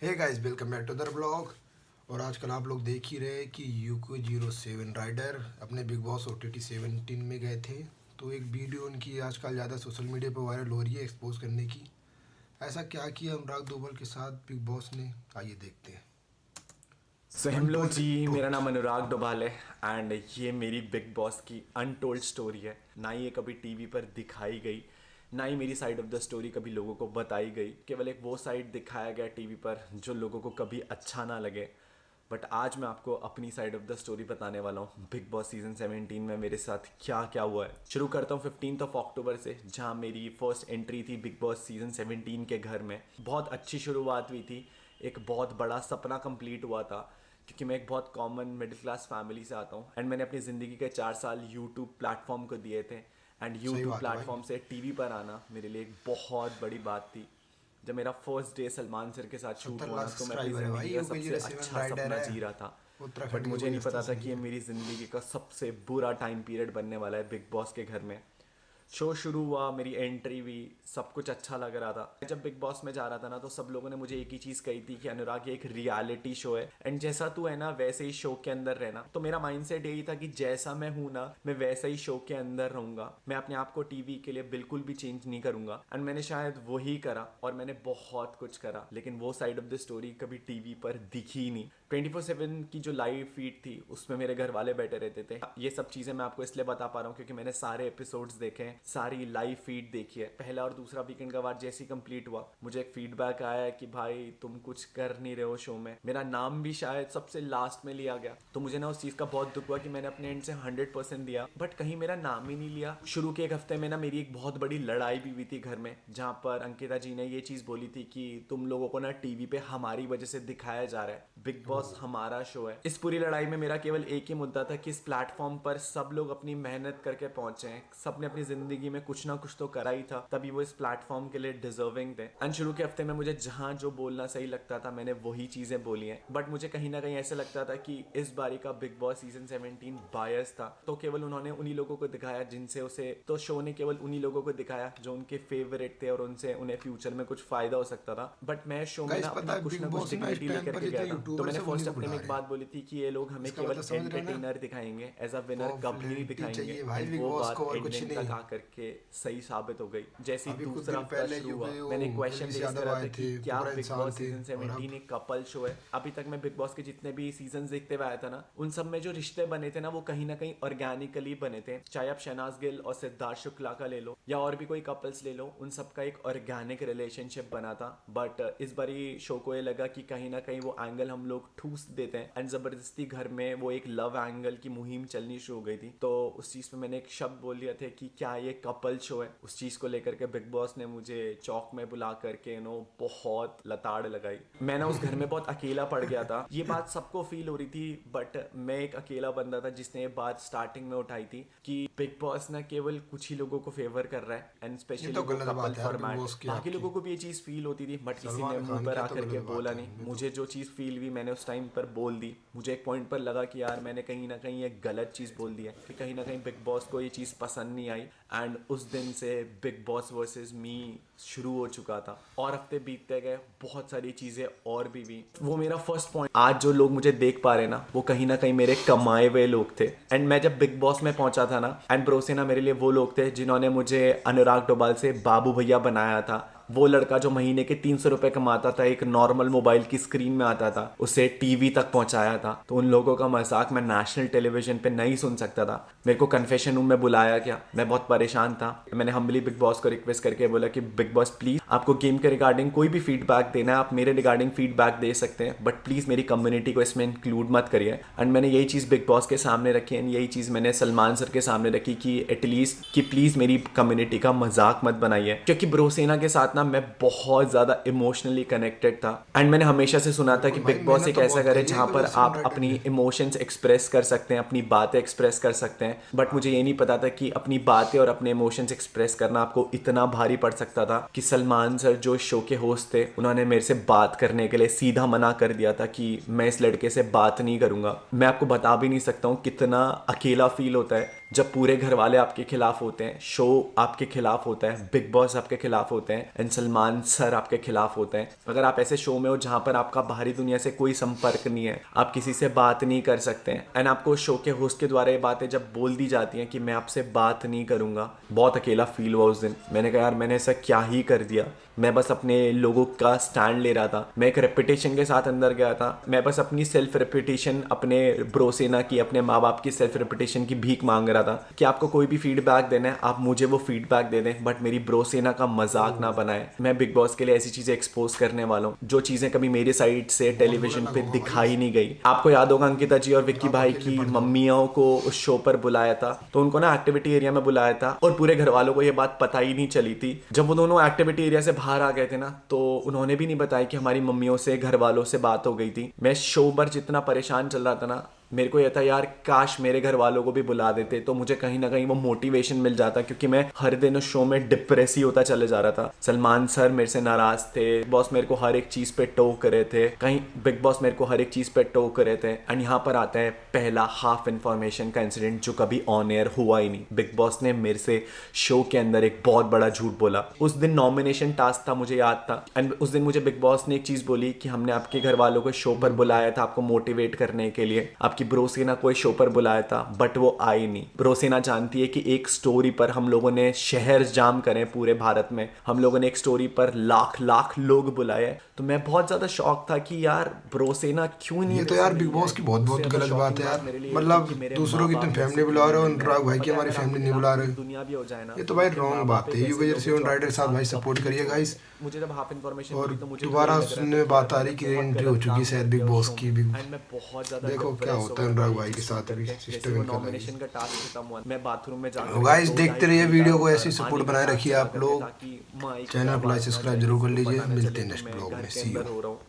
Hey guys, welcome back to the blog. और आजकल आप लोग देख ही रहे कि UK07 राइडर अपने बिग बॉस OTT 17 में गए थे। तो एक वीडियो उनकी आजकल ज़्यादा सोशल मीडिया पर वायरल हो रही है एक्सपोज करने की। ऐसा क्या किया अनुराग दोबल के साथ बिग बॉस ने, आइए देखते हैं। सो हेमलो अनटोल्ड जी, मेरा ट्रुथ। नाम अनुराग डोभाल है एंड ये मेरी बिग बॉस की अनटोल्ड स्टोरी है। ना ही ये कभी टीवी पर दिखाई गई, ना ही मेरी साइड ऑफ द स्टोरी कभी लोगों को बताई गई। केवल एक वो साइड दिखाया गया टीवी पर जो लोगों को कभी अच्छा ना लगे। बट आज मैं आपको अपनी साइड ऑफ द स्टोरी बताने वाला हूँ बिग बॉस सीजन 17 में मेरे साथ क्या क्या हुआ है। शुरू करता हूँ 15 अक्टूबर से, जहाँ मेरी फर्स्ट एंट्री थी बिग बॉस सीजन 17 के घर में। बहुत अच्छी शुरुआत हुई थी, एक बहुत बड़ा सपना कंप्लीट हुआ था, क्योंकि मैं एक बहुत कॉमन मिडिल क्लास फैमिली से आता हूँ एंड मैंने अपनी ज़िंदगी के 4 साल यूट्यूब प्लेटफॉर्म को दिए थे। एंड सही यूट्यूब बात है भाई। प्लेटफॉर्म से टीवी पर आना मेरे लिए एक बहुत बड़ी बात थी। जब मेरा फर्स्ट डे सलमान सर के साथ शूट 70 हुआ लाख ना, तो मैं अपनी सब्सक्राइबर है भाई। ज़िंदगी का सबसे UK07 अच्छा राइडर सपना है, जी रहा था। बट उत्तराखंड के मुझे कोई नहीं पता दोस्तों था से कि ये नहीं है। मेरी ज़िंदगी का सबसे बुरा टाइम पीरियड बनने वाला है बिग बॉस के घर में। शो शुरू हुआ, मेरी एंट्री हुई, सब कुछ अच्छा लग रहा था। जब बिग बॉस में जा रहा था ना, तो सब लोगों ने मुझे एक ही चीज़ कही थी कि अनुराग, ये एक रियलिटी शो है एंड जैसा तू है ना वैसे ही शो के अंदर रहना। तो मेरा माइंडसेट यही था कि जैसा मैं हूँ ना, मैं वैसा ही शो के अंदर रहूँगा। मैं अपने आप को टीवी के लिए बिल्कुल भी चेंज नहीं करूँगा। एंड मैंने शायद वही करा और मैंने बहुत कुछ करा, लेकिन वो साइड ऑफ द स्टोरी कभी टीवी पर दिखी ही नहीं। 24/7 की जो लाइव फीड थी उसमें मेरे घर वाले बैठे रहते थे। ये सब चीज़ें मैं आपको इसलिए बता पा रहा हूँ क्योंकि मैंने सारे एपिसोड्स देखे हैं, सारी लाइव फीड देखी है। पहला और दूसरा वीकेंड का वार जैसे ही कंप्लीट हुआ, मुझे एक फीडबैक आया कि भाई तुम कुछ कर नहीं रहे हो शो में। मेरा नाम भी शायद सबसे लास्ट में लिया गया, तो मुझे ना उस चीज़ का बहुत दुख हुआ कि मैंने अपने एंड से 100% दिया बट कहीं मेरा नाम ही नहीं लिया। शुरू के एक हफ्ते में ना मेरी एक बहुत बड़ी लड़ाई भी हुई थी घर में, जहाँ पर अंकिता जी ने ये चीज़ बोली थी कि तुम लोगों को ना टीवी पे हमारी वजह से दिखाया जा रहा है, बिग बॉस हमारा शो है। इस पूरी लड़ाई में मेरा केवल एक ही मुद्दा था कि इस प्लेटफॉर्म पर सब लोग अपनी मेहनत करके पहुंचे हैं, सबने अपनी जिंदगी में कुछ ना कुछ तो करा ही था, तभी वो इस प्लेटफॉर्म के लिए डिजर्विंग थे। एंड शुरू के हफ्ते में मुझे जहां जो बोलना सही लगता था मैंने वही चीजें बोली हैं, बट मुझे कहीं ना कहीं ऐसे लगता था कि इस बारी का बिग बॉस सीजन 17 बायस था। तो केवल उन्होंने उन्हीं लोगों को दिखाया जिनसे उसे, तो शो ने केवल उन्हीं लोगों को दिखाया जो उनके फेवरेट थे और उनसे उन्हें फ्यूचर में कुछ फायदा हो सकता था। बट मैं शो में ना गाइस अपनी पता है, कुछ बिग ना कुछ बॉस ना इस डिग्निटी टाइम लेकर पर के गया जितने था। तो यूट्यूबर मैंने सब उन्हीं फर्स्ट को हफ्ते में बुला एक रहे हैं। बात बोली थी कि ये लोग हमें इसका केवल मतलब समझ रहे हो ना। एंटरटेनर दिखाएंगे, एज अ विनर कभी नहीं पॉपुलैरिटी दिखाएंगे। चाहिए भाई एंड बिग वो बॉस को, बात और कुछ एंडिंग नहीं। तक आकर के सही साबित हो गई। जैसे ही अभी कुछ दूसरा दिन हफ्ता पहले शुरू हुआ, यूपी वो मैंने क्वेश्चन अखिलेश रेज यादव करा था आए कि थे, क्या बुरा बिग इंसान बॉस थे। सीजन और 17 अब एक कपल शो है? अभी तक मैं बिग बॉस के जितने भी सीजन देखते हुए आया था ना, उन सब में जो रिश्ते बने थे ना, वो कहीं ना कहीं ऑर्गेनिकली बने थे। चाहे आप शहनाज गिल और सिद्धार्थ शुक्ला का ले लो या और भी कोई कपल्स ले लो, उन सब का एक ऑर्गेनिक रिलेशनशिप बना था। बट इस बारी शो को ये लगा कि कहीं ना कहीं वो एंगल हम लोग ठूस देते हैं एंड जबरदस्ती घर में वो एक लव एंगल की मुहिम चलनी शुरू हो गई थी। तो उस चीज़ पे मैंने एक शब्द बोल दिया था कि क्या ये कपल शो है। उस चीज़ को लेकर के बिग बॉस ने मुझे चौक में बुला करके बहुत लताड़ लगाई। मैं ना उस घर में बहुत अकेला पड़ गया था, ये बात सबको फील हो रही थी, बट मैं एक अकेला बंदा था जिसने ये बात स्टार्टिंग में उठाई थी कि बिग बॉस ना केवल कुछ ही लोगों को फेवर कर रहा है एंड ये स्पेशली तो वो गलत कपल बात है यार बिग फॉर्मेट। बॉस की बाकी आपकी। लोगों को भी ये चीज़ फील होती थी बट किसी ने सलमान मुंह खान पर की तो आकर के गलत बात बोला है, नहीं। मैं तो। मुझे जो चीज़ फील हुई मैंने उस टाइम पर बोल दी। मुझे एक पॉइंट पर लगा कि यार मैंने कहीं ना कहीं एक गलत चीज़ बोल दी है, कि कहीं ना कहीं बिग बॉस को ये चीज़ पसंद नहीं आई। एंड उस दिन से बिग बॉस वर्सेस मी शुरू हो चुका था और हफ्ते बीतते गए, बहुत सारी चीज़ें और भी हुई। वो मेरा फर्स्ट पॉइंट। आज जो लोग मुझे देख पा रहे हैं ना, वो कहीं ना कहीं मेरे कमाए हुए लोग थे। एंड मैं जब बिग बॉस में पहुंचा था ना, एंड ब्रोसेना मेरे लिए वो लोग थे जिन्होंने मुझे अनुराग डोभाल से बाबू भैया बनाया था। वो लड़का जो महीने के 300 रुपए कमाता था, एक नॉर्मल मोबाइल की स्क्रीन में आता था, उसे टीवी तक पहुंचाया था। तो उन लोगों का मजाक मैं नेशनल टेलीविजन पे नहीं सुन सकता था। मेरे को कन्फेशन रूम में बुलाया गया, मैं बहुत परेशान था। मैंने हम्बली बिग बॉस को रिक्वेस्ट करके बोला कि बिग बॉस प्लीज, आपको गेम के रिगार्डिंग कोई भी फीडबैक देना है आप मेरे रिगार्डिंग फीडबैक दे सकते हैं, बट प्लीज मेरी कम्युनिटी को इसमें इंक्लूड मत करिए। एंड मैंने यही चीज़ बिग बॉस के सामने रखी एंड यही चीज़ मैंने सलमान सर के सामने रखी कि एटलीस्ट कि प्लीज मेरी कम्युनिटी का मजाक मत बनाइए, क्योंकि ब्रोसेना के साथ ना मैं बहुत ज्यादा इमोशनली कनेक्टेड था। एंड मैंने हमेशा से सुना था कि बिल्कुल भाई, बिग बॉस मेहनत एक तो ऐसा बहुत घर है करी है जहां पर UK07 आप राइडर अपनी ने। इमोशंस एक्सप्रेस कर सकते हैं, अपनी बातें एक्सप्रेस कर सकते हैं। बट मुझे ये नहीं पता था कि अपनी बातें और अपने इमोशंस एक्सप्रेस करना आपको इतना भारी पड़ सकता था कि सलमान सर जो शो के होस्ट थे, उन्होंने मेरे से बात करने के लिए सीधा मना कर दिया था कि मैं इस लड़के से बात नहीं करूंगा। मैं आपको बता भी नहीं सकता हूँ कितना अकेला फील होता है जब पूरे घर वाले आपके खिलाफ होते हैं, शो आपके खिलाफ होता है, बिग बॉस आपके खिलाफ होते हैं एंड सलमान सर आपके खिलाफ होते हैं। अगर आप ऐसे शो में हो जहाँ पर आपका बाहरी दुनिया से कोई संपर्क नहीं है, आप किसी से बात नहीं कर सकते हैं एंड आपको शो के होस्ट के द्वारा ये बातें जब बोल दी जाती हैं कि मैं आपसे बात नहीं करूँगा, बहुत अकेला फील हुआ उस दिन। मैंने कहा यार मैंने ऐसा क्या ही कर दिया, मैं बस अपने लोगों का स्टैंड ले रहा था, मैं एक रेपुटेशन के साथ अंदर गया था, मैं बस अपनी सेल्फ रेपुटेशन, अपने ब्रोसेना की, अपने माँ बाप की सेल्फ रेपुटेशन की भीख मांग रहा था कि आपको कोई भी फीडबैक देना है आप मुझे वो फीडबैक दे दें, बट मेरी ब्रोसेना का मजाक ना बनाए। मैं बिग बॉस के लिए ऐसी चीजें एक्सपोज करने वाला हूँ जो चीजें कभी मेरी साइड से टेलीविजन पे दिखाई नहीं गई। आपको याद होगा अंकिता जी और विक्की भाई की मम्मियों को उस शो पर बुलाया था, तो उनको ना एक्टिविटी एरिया में बुलाया था और पूरे घर वालों को ये बात पता ही नहीं चली थी। जब वो दोनों एक्टिविटी एरिया से बाहर आ गए थे ना, तो उन्होंने भी नहीं बताया कि हमारी मम्मियों से, घर वालों से बात हो गई थी। मैं शो पर जितना परेशान चल रहा था ना, मेरे को यह था यार काश मेरे घर वालों को भी बुला देते तो मुझे कहीं ना कहीं वो मोटिवेशन मिल जाता, क्योंकि मैं हर दिन उस शो में डिप्रेस ही होता चले जा रहा था। सलमान सर मेरे से नाराज थे, बॉस मेरे को हर एक चीज पे टोक रहे थे, कहीं बिग बॉस मेरे को हर एक चीज पे टोक रहे थे। एंड यहाँ पर आता है पहला हाफ इन्फॉर्मेशन का इंसिडेंट जो कभी ऑन एयर हुआ ही नहीं। बिग बॉस ने मेरे से शो के अंदर एक बहुत बड़ा झूठ बोला। उस दिन नॉमिनेशन टास्क था, मुझे याद था, एंड उस दिन मुझे बिग बॉस ने एक चीज बोली कि हमने आपके घर वालों को शो पर बुलाया था आपको मोटिवेट करने के लिए, कि ब्रोसेना कोई शो पर बुलाया था बट वो आई नहीं। ब्रोसेना जानती है कि एक स्टोरी पर हम लोगों ने शहर जाम करे, पूरे भारत में हम लोगों ने एक स्टोरी पर लाख लाख लोग बुलाए। तो मैं बहुत ज्यादा शॉक था कि यार ब्रोसेना क्यों नहीं। ये तो यार बिग बॉस की बहुत गलत बात है यार, मतलब दूसरों की तुम फैमिली बुला रहे हो, अनुराग भाई की हमारी फैमिली नहीं बुला रहे। दुनिया भी हो जाए ना, ये तो भाई रॉन्ग बात है। UK07 राइडर साथ भाई सपोर्ट करिए गाइस। मुझे जब हाफ इन्फॉर्मेशन और तो मुझे दोबारा सुनने बात आ रही कि एंट्री हो चुकी है शायद बिग बॉस की भी। मैं बहुत ज्यादा देखो क्या होता है अनुराग भाई के साथ भी, सिस्टम इनका नॉमिनेशन का टास्क खत्म हुआ, मैं बाथरूम में जाकर गाइस देखते रहिए वीडियो को, ऐसी सपोर्ट बनाए रखिए आप लोग। चैनल को लाइक सब्सक्राइब जरूर कर लीजिए। मिलते हैं नेक्स्ट ब्लॉग में, सी यू।